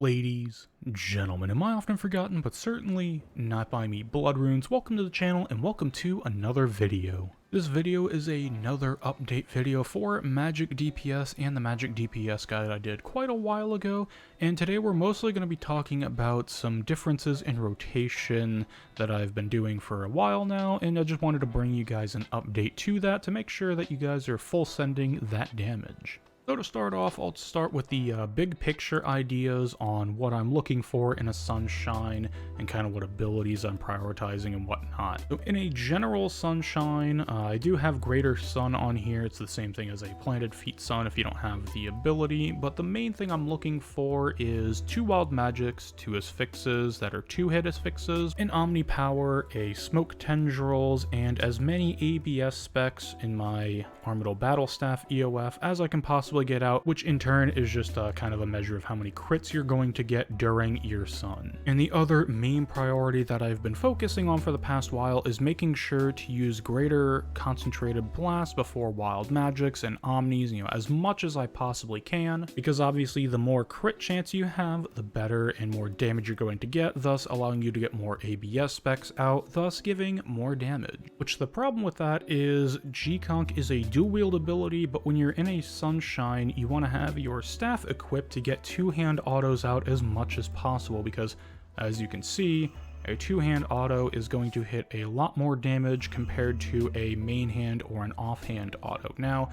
Ladies, gentlemen, and my often forgotten, but certainly not by me, blood runes, welcome to the channel and welcome to another video. This video is another update video for Magic DPS and the Magic DPS guide I did quite a while ago, and today we're mostly going to be talking about some differences in rotation that I've been doing for a while now, and I just wanted to bring you guys an update to that to make sure that you guys are full sending that damage. So to start off, I'll start with the big picture ideas on what I'm looking for in a Sunshine and kind of what abilities I'm prioritizing and whatnot. So in a general Sunshine, I do have Greater Sun on here. It's the same thing as a Planted Feet Sun if you don't have the ability, but the main thing I'm looking for is 2 Wild Magics, 2 Asphyxes that are 2-hit Asphyxes, an Omni Power, a Smoke Tendrils, and as many ABS specs in my Orbital Battle Staff EOF as I can possibly get out, which in turn is just kind of a measure of how many crits you're going to get during your sun. And the other main priority that I've been focusing on for the past while is making sure to use greater concentrated blast before wild magics and omnis, as much as I possibly can, because obviously the more crit chance you have, the better and more damage you're going to get, thus allowing you to get more ABS specs out, thus giving more damage. Which the problem with that is gconc is a dual wield ability, but when you're in a Sunshine, you want to have your staff equipped to get 2-hand autos out as much as possible, because as you can see, a 2-hand auto is going to hit a lot more damage compared to a main hand or an offhand auto. Now,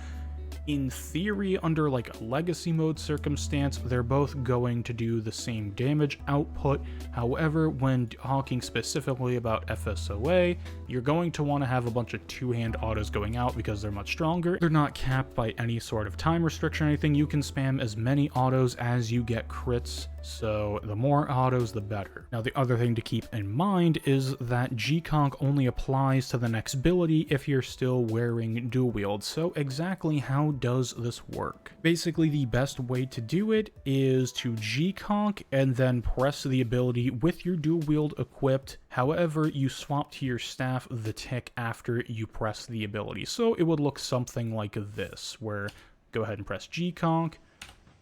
in theory, under like a legacy mode circumstance, they're both going to do the same damage output. However, when talking specifically about FSOA, you're going to want to have a bunch of 2-hand autos going out because they're much stronger. They're not capped by any sort of time restriction or anything. You can spam as many autos as you get crits, so the more autos, the better. Now, the other thing to keep in mind is that gconc only applies to the next ability if you're still wearing dual wield. So exactly how does this work? Basically, the best way to do it is to gconc and then press the ability with your dual wield equipped. However, you swap to your staff the tick after you press the ability. So it would look something like this, where go ahead and press gconc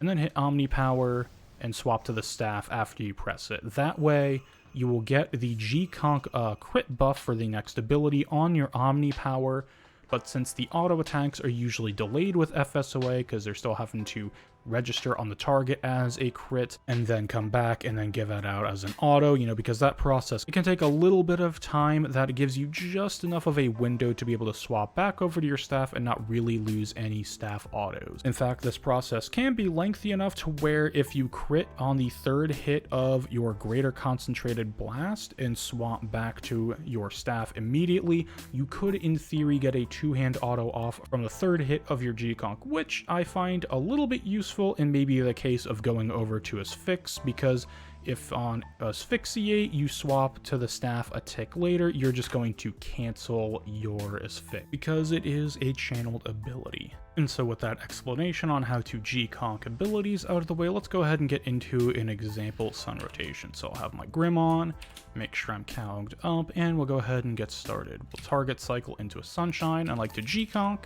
and then hit Omni Power and swap to the staff after you press it. That way, you will get the gconc crit buff for the next ability on your Omni Power, but since the auto attacks are usually delayed with FSOA because they're still having to register on the target as a crit and then come back and then give that out as an auto, because that process, it can take a little bit of time. That gives you just enough of a window to be able to swap back over to your staff and not really lose any staff autos. In fact, this process can be lengthy enough to where if you crit on the 3rd hit of your greater concentrated blast and swap back to your staff immediately, you could in theory get a 2-hand auto off from the 3rd hit of your gconc, which I find a little bit useful in maybe the case of going over to Asphyx, because if on Asphyxiate you swap to the staff a tick later, you're just going to cancel your Asphyx because it is a channeled ability. And so with that explanation on how to gconc abilities out of the way, let's go ahead and get into an example sun rotation. So I'll have my Grim on, make sure I'm cogged up, and we'll go ahead and get started. We'll target cycle into a Sunshine. I like to gconc,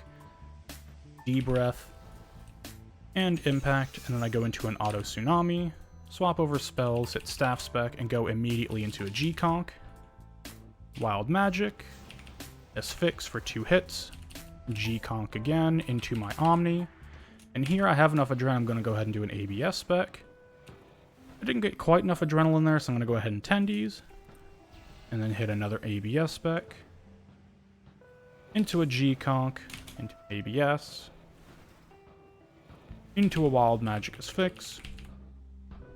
D-breath, and impact, and then I go into an auto tsunami, swap over spells, hit staff spec, and go immediately into a gconc, wild magic, Asphyx for 2 hits, gconc again into my omni, and here I have enough adrenaline. I'm going to go ahead and do an ABS spec. I didn't get quite enough adrenaline there, so I'm going to go ahead and tendies, and then hit another ABS spec, into a gconc, into ABS, into a wild magic Asphyx,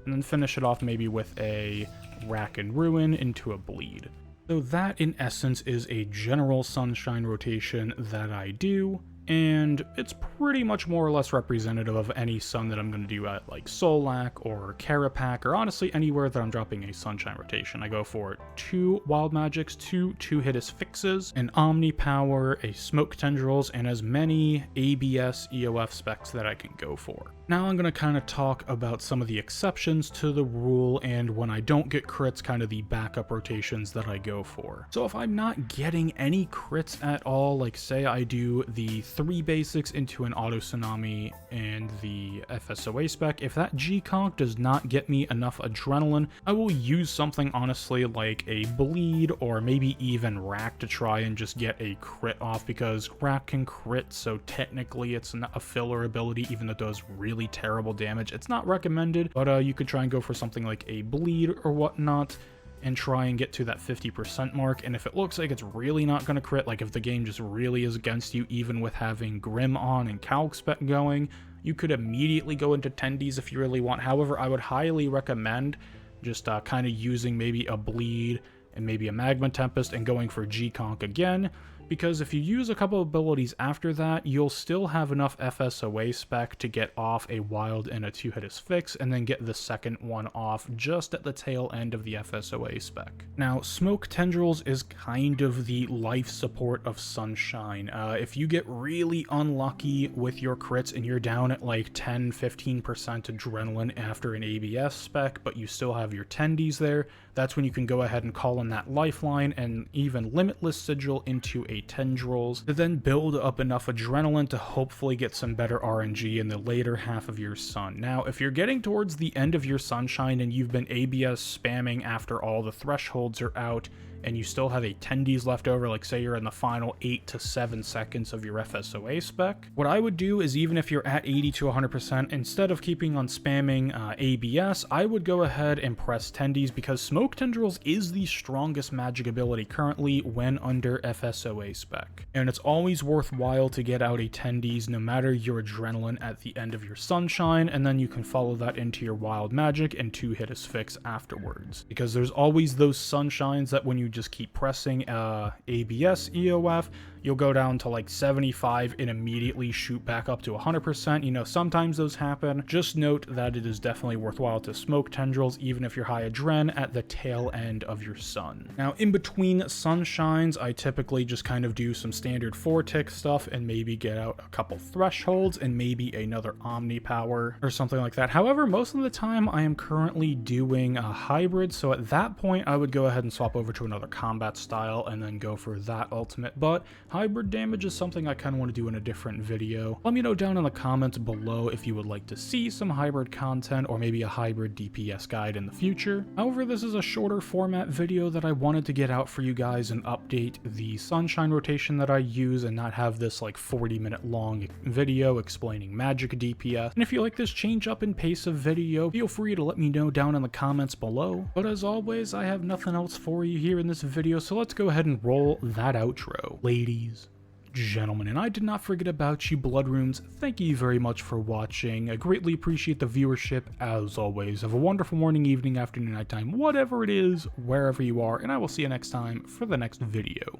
and then finish it off maybe with a rack and ruin into a bleed. So that in essence is a general Sunshine rotation that I do, and it's pretty much more or less representative of any sun that I'm going to do at like Solak or Karapak, or honestly anywhere that I'm dropping a Sunshine rotation. I go for 2 Wild Magics, 2 2-hit Asphyxes, an Omni Power, a Smoke Tendrils, and as many ABS EOF specs that I can go for. Now I'm going to kind of talk about some of the exceptions to the rule, and when I don't get crits, kind of the backup rotations that I go for. So if I'm not getting any crits at all, like say I do the 3 basics into an auto tsunami and the FSOA spec. If that gconc does not get me enough adrenaline, I will use something honestly like a bleed or maybe even rack to try and just get a crit off, because rack can crit, so technically it's not a filler ability, even though it does really terrible damage. It's not recommended, but you could try and go for something like a bleed or whatnot and try and get to that 50% mark. And if it looks like it's really not going to crit, like if the game just really is against you, even with having Grim on and Calc spec going, you could immediately go into tendies if you really want. However, I would highly recommend just kind of using maybe a bleed and maybe a magma tempest and going for gconc again, because if you use a couple abilities after that, you'll still have enough FSOA spec to get off a wild and a 2-hit fix, and then get the second one off just at the tail end of the FSOA spec. Now, smoke tendrils is kind of the life support of Sunshine. If you get really unlucky with your crits and you're down at like 10-15% adrenaline after an ABS spec, but you still have your tendies there, that's when you can go ahead and call in that lifeline and even limitless sigil into a tendrils to then build up enough adrenaline to hopefully get some better RNG in the later half of your sun. Now, if you're getting towards the end of your Sunshine and you've been ABS spamming after all the thresholds are out, and you still have a tendies left over, like say you're in the final 8 to 7 seconds of your FSOA spec, what I would do is, even if you're at 80 to 100%, instead of keeping on spamming ABS, I would go ahead and press tendies, because smoke tendrils is the strongest magic ability currently when under FSOA spec. And it's always worthwhile to get out a tendies no matter your adrenaline at the end of your Sunshine, and then you can follow that into your wild magic and 2-hit fix afterwards. Because there's always those Sunshines that when you just keep pressing ABS EOF, you'll go down to like 75 and immediately shoot back up to 100%. You know, sometimes those happen. Just note that it is definitely worthwhile to smoke tendrils, even if you're high adren, at the tail end of your sun. Now, in between Sunshines, I typically just kind of do some standard 4-tick stuff and maybe get out a couple thresholds and maybe another omni power or something like that. However, most of the time I am currently doing a hybrid, so at that point I would go ahead and swap over to another combat style and then go for that ultimate. But hybrid damage is something I kind of want to do in a different video. Let me know down in the comments below if you would like to see some hybrid content or maybe a hybrid DPS guide in the future. However, this is a shorter format video that I wanted to get out for you guys and update the Sunshine rotation that I use and not have this like 40-minute long video explaining magic DPS. And if you like this change up in pace of video, feel free to let me know down in the comments below. But as always, I have nothing else for you here in this video, so let's go ahead and roll that outro. Ladies, gentlemen, and I did not forget about you, Blood Runes. Thank you very much for watching. I greatly appreciate the viewership as always. Have a wonderful morning, evening, afternoon, nighttime, whatever it is, wherever you are, and I will see you next time for the next video.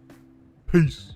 Peace.